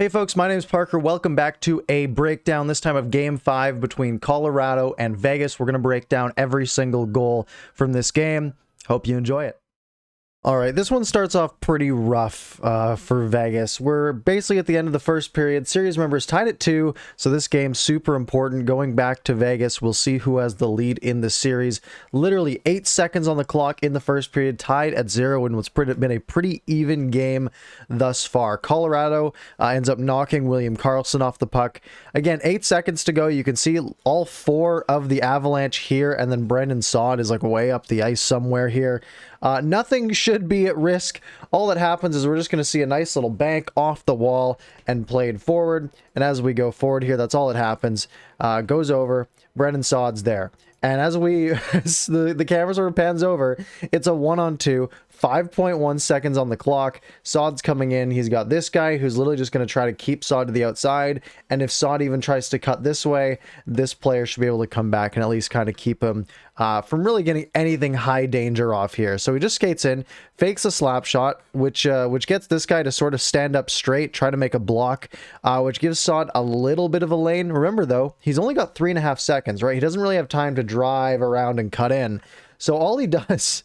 Hey folks, my name is Parker. Welcome back to a breakdown, this time of Game 5 between Colorado and Vegas. We're going to break down every single goal from this game. Hope you enjoy it. All right, this one starts off pretty rough for Vegas. We're basically at the end of the first period. Series members tied at 2, so this game's super important. Going back to Vegas, we'll see who has the lead in the series. Literally 8 seconds on the clock in the first period, tied at 0, and what's been a pretty even game thus far. Colorado ends up knocking William Karlsson off the puck. Again, 8 seconds to go. You can see all 4 of the Avalanche here, and then Brandon Saad is like way up the ice somewhere here. Nothing should be at risk. All that happens is we're just going to see a nice little bank off the wall and played forward. And as we go forward here, that's all that happens. Goes over. Brandon Saad's there. And as the camera sort of pans over, it's a 1-on-2. 5.1 seconds on the clock. Saad's coming in. He's got this guy who's literally just going to try to keep Saad to the outside. And if Saad even tries to cut this way, this player should be able to come back and at least kind of keep him from really getting anything high danger off here. So he just skates in, fakes a slap shot, which gets this guy to sort of stand up straight, try to make a block, which gives Saad a little bit of a lane. Remember, though, he's only got 3.5 seconds, right? He doesn't really have time to drive around and cut in. So all he does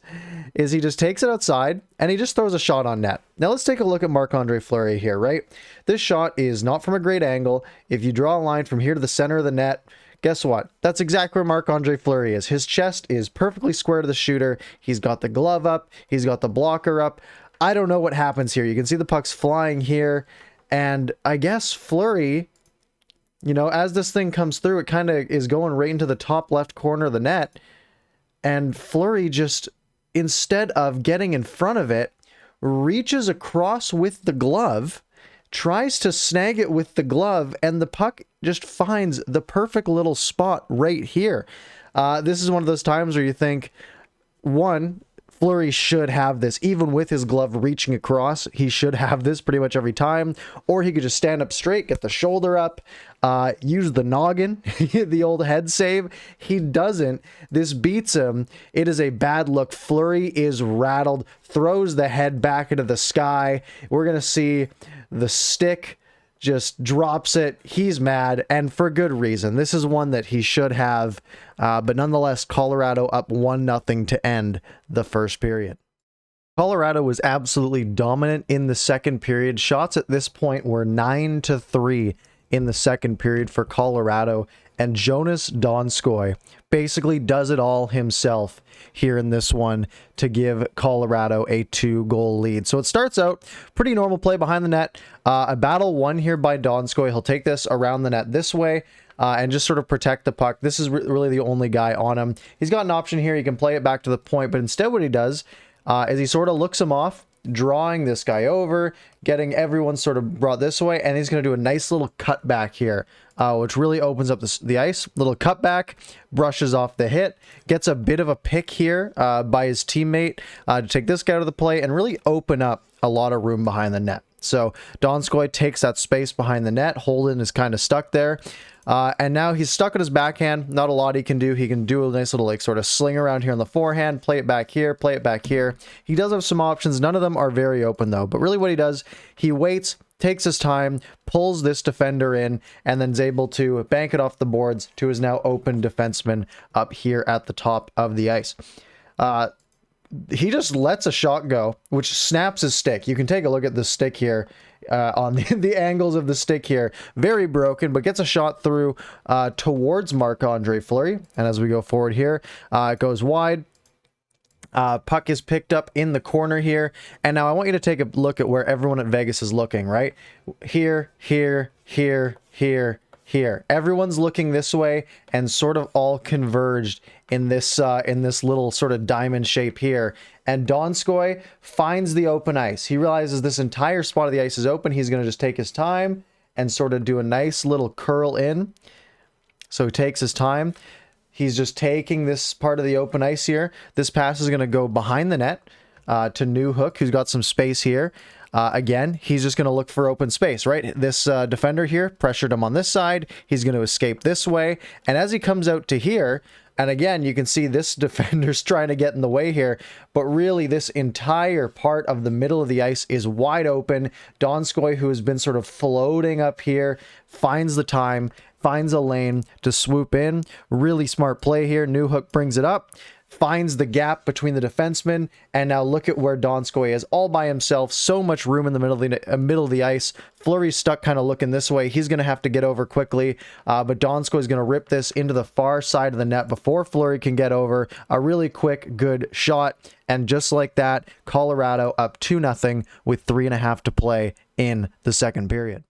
is he just takes it outside and he just throws a shot on net. Now let's take a look at Marc-Andre Fleury here, right? This shot is not from a great angle. If you draw a line from here to the center of the net, guess what? That's exactly where Marc-Andre Fleury is. His chest is perfectly square to the shooter. He's got the glove up. He's got the blocker up. I don't know what happens here. You can see the puck's flying here. And I guess Fleury, you know, as this thing comes through, it kind of is going right into the top left corner of the net. And Fleury just, instead of getting in front of it, reaches across with the glove, tries to snag it with the glove, and the puck just finds the perfect little spot right here. This is one of those times where you think, one, Fleury should have this. Even with his glove reaching across, he should have this pretty much every time. Or he could just stand up straight, get the shoulder up, use the noggin, the old head save. He doesn't. This beats him. It is a bad look. Fleury is rattled, throws the head back into the sky. We're going to see the stick just drops it. He's mad, and for good reason. This is one that he should have, but nonetheless, Colorado up 1-0 to end the first period. Colorado was absolutely dominant in the second period. Shots at this point were 9-3 in the second period for Colorado, and Joonas Donskoi basically does it all himself here in this one to give Colorado a 2-goal lead. So it starts out pretty normal play behind the net. A battle won here by Donskoi. He'll take this around the net this way and just sort of protect the puck. This is really the only guy on him. He's got an option here. He can play it back to the point, but instead what he does is he sort of looks him off, drawing this guy over, getting everyone sort of brought this way, and he's going to do a nice little cutback here, which really opens up the ice. Little cutback, brushes off the hit, gets a bit of a pick here by his teammate to take this guy to the play and really open up a lot of room behind the net. So Donskoi takes that space behind the net. Holden is kind of stuck there. And now he's stuck at his backhand. Not a lot he can do. He can do a nice little like sort of sling around here on the forehand, play it back here, play it back here. He does have some options. None of them are very open though. But really what he does, he waits, takes his time, pulls this defender in, and then is able to bank it off the boards to his now open defenseman up here at the top of the ice. He just lets a shot go, which snaps his stick. You can take a look at the stick here. On the angles of the stick here, very broken, but gets a shot through towards Marc-Andre Fleury. And as we go forward here, it goes wide. Puck is picked up in the corner here. And now I want you to take a look at where everyone at Vegas is looking, right? Here, here, here, here, here. Everyone's looking this way and sort of all converged in this little sort of diamond shape here. And Donskoi finds the open ice. He realizes this entire spot of the ice is open. He's going to just take his time and sort of do a nice little curl in. So he takes his time. He's just taking this part of the open ice here. This pass is going to go behind the net to Newhook, who's got some space here. Again, he's just going to look for open space, right? This defender here pressured him on this side. He's going to escape this way. And as he comes out to here, And again, you can see this defender's trying to get in the way here, but really this entire part of the middle of the ice is wide open. Donskoi, who has been sort of floating up here, finds the time, finds a lane to swoop in. Really smart play here. Newhook brings it up, finds the gap between the defensemen, and now look at where Donskoi is all by himself. So much room in the middle of the ice. Fleury's stuck kind of looking this way. He's going to have to get over quickly, but Donskoi is going to rip this into the far side of the net before Fleury can get over. A really quick, good shot, and just like that, Colorado up 2-0 with 3.5 to play in the second period.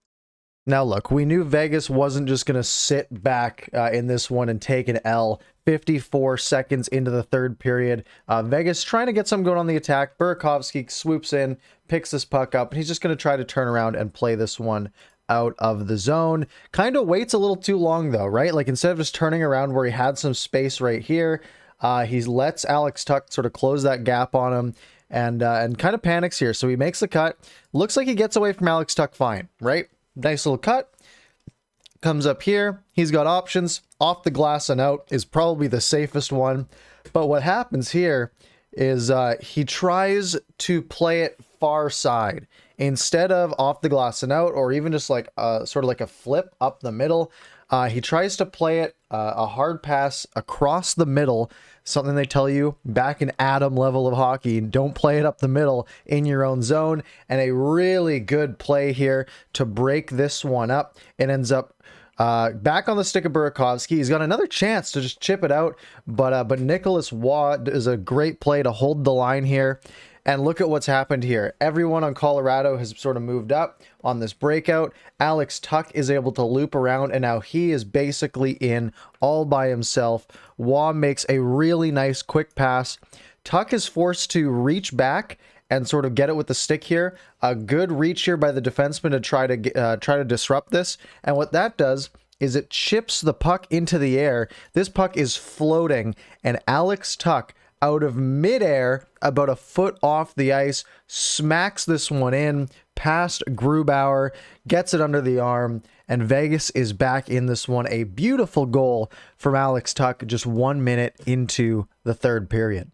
Now look, we knew Vegas wasn't just going to sit back in this one and take an L. 54 seconds into the third period. Vegas trying to get some going on the attack. Burakovsky swoops in, picks this puck up, and he's just going to try to turn around and play this one out of the zone. Kind of waits a little too long though, right? Like instead of just turning around where he had some space right here, he lets Alex Tuch sort of close that gap on him and kind of panics here. So he makes the cut. Looks like he gets away from Alex Tuch fine, right? Nice little cut. Comes up here. He's got options. Off the glass and out is probably the safest one. But what happens here is he tries to play it far side instead of off the glass and out, or even just like sort of like a flip up the middle. He tries to play it a hard pass across the middle. Something they tell you back in Adam level of hockey, don't play it up the middle in your own zone. And a really good play here to break this one up. It ends up back on the stick of Burakovsky. He's got another chance to just chip it out, but Nicholas Waugh does a great play to hold the line here. And look at what's happened here. Everyone on Colorado has sort of moved up on this breakout. Alex Tuch is able to loop around, and now he is basically in all by himself. Waugh makes a really nice quick pass. Tuch is forced to reach back and sort of get it with the stick here. A good reach here by the defenseman to try to disrupt this. And what that does is it chips the puck into the air. This puck is floating, and Alex Tuch, out of midair, about a foot off the ice, smacks this one in past Grubauer, gets it under the arm, and Vegas is back in this one. A beautiful goal from Alex Tuch just 1 minute into the third period.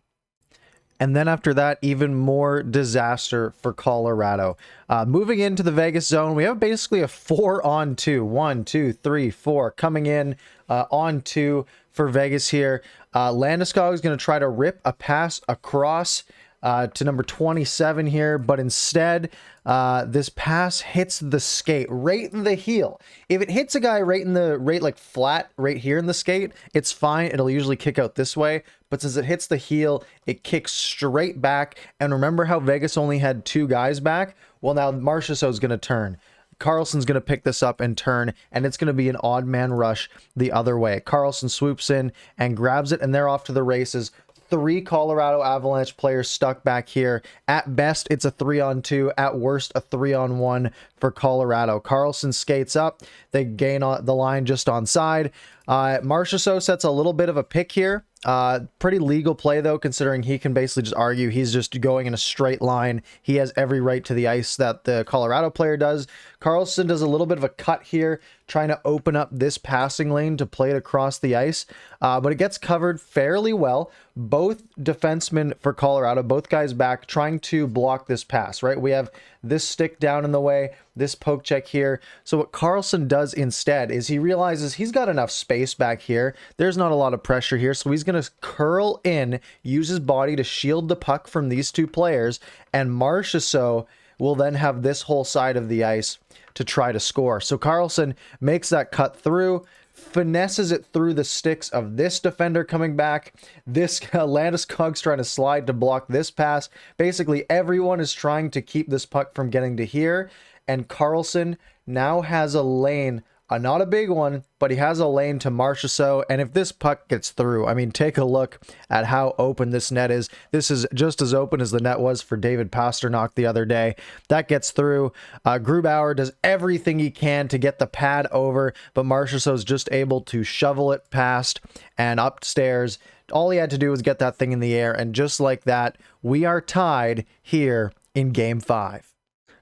And then after that, even more disaster for Colorado. Moving into the Vegas zone, we have basically a 4-on-2. 1, 2, 3, 4 coming in on 2 for Vegas here. Landeskog is going to try to rip a pass across to number 27 here, but instead this pass hits the skate right in the heel. If it hits a guy right like flat right here in the skate, it's fine. It'll usually kick out this way, but since it hits the heel, it kicks straight back. And remember how Vegas only had 2 guys back? Well, now Marchessault is going to turn. Carlson's going to pick this up and turn, and it's going to be an odd man rush the other way. Carlson swoops in and grabs it, and they're off to the races. 3 Colorado Avalanche players stuck back here. At best, it's a 3-on-2. At worst, a 3-on-1 for Colorado. Carlson skates up. They gain the line just onside. Marchessault sets a little bit of a pick here. Pretty legal play, though, considering he can basically just argue he's just going in a straight line. He has every right to the ice that the Colorado player does. Carlson does a little bit of a cut here, trying to open up this passing lane to play it across the ice, but it gets covered fairly well. Both defensemen for Colorado, both guys back, trying to block this pass, right? We have this stick down in the way, this poke check here. So what Carlson does instead is he realizes he's got enough space back here. There's not a lot of pressure here, so he's going to curl in, use his body to shield the puck from these 2 players, and Marchessault will then have this whole side of the ice to try to score. So Carlson makes that cut through, finesses it through the sticks of this defender coming back. This Landeskog's trying to slide to block this pass. Basically, everyone is trying to keep this puck from getting to here, and Carlson now has a lane. Not a big one, but he has a lane to Marchessault, and if this puck gets through, I mean, take a look at how open this net is. This is just as open as the net was for David Pastrnak the other day. That gets through. Grubauer does everything he can to get the pad over, but Marchessault is just able to shovel it past and upstairs. All he had to do was get that thing in the air, and just like that, we are tied here in Game 5.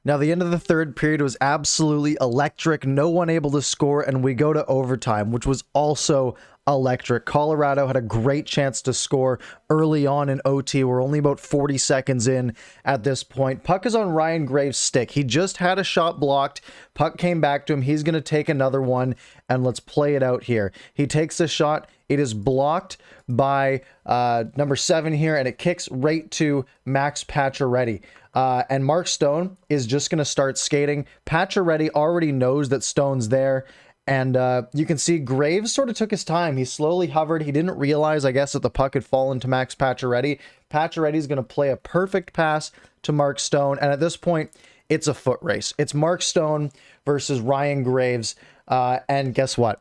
Now, the end of the third period was absolutely electric. No one able to score, and we go to overtime, which was also electric. Colorado had a great chance to score early on in OT. We're only about 40 seconds in at this point. Puck is on Ryan Graves' stick. He just had a shot blocked. Puck came back to him. He's going to take another one, and let's play it out here. He takes the shot. It is blocked by number 7 here, and it kicks right to Max Pacioretty. And Mark Stone is just going to start skating. Pacioretty already knows that Stone's there. And you can see Graves sort of took his time. He slowly hovered. He didn't realize, I guess, that the puck had fallen to Max Pacioretty. Pacioretty's going to play a perfect pass to Mark Stone. And at this point, it's a foot race. It's Mark Stone versus Ryan Graves. And guess what?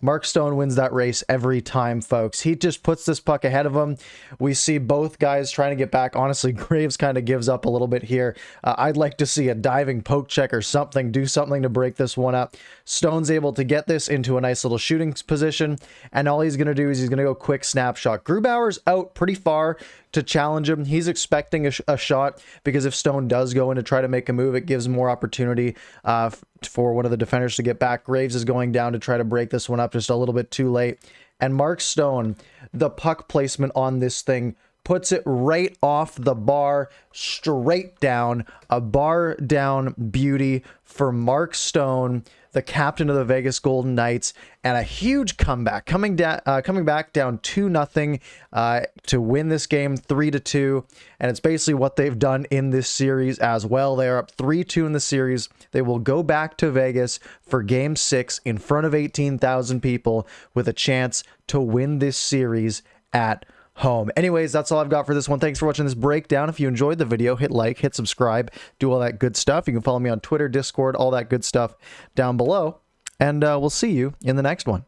Mark Stone wins that race every time, folks. He just puts this puck ahead of him. We see both guys trying to get back. Honestly, Graves kind of gives up a little bit here. I'd like to see a diving poke check or something, do something to break this one up. Stone's able to get this into a nice little shooting position, and all he's going to do is he's going to go quick snapshot. Grubauer's out pretty far to challenge him. He's expecting a shot, because if Stone does go in to try to make a move, it gives more opportunity for one of the defenders to get back. Graves is going down to try to break this one up, just a little bit too late. And Mark Stone, the puck placement on this thing, puts it right off the bar, straight down. A bar down beauty for Mark Stone, the captain of the Vegas Golden Knights, and a huge comeback, coming back down 2-0 to win this game 3-2. And it's basically what they've done in this series as well. They are up 3-2 in the series. They will go back to Vegas for Game 6 in front of 18,000 people with a chance to win this series at home. Anyways, that's all I've got for this one. Thanks for watching this breakdown. If you enjoyed the video, hit like, hit subscribe, do all that good stuff. You can follow me on Twitter, Discord, all that good stuff down below. And we'll see you in the next one.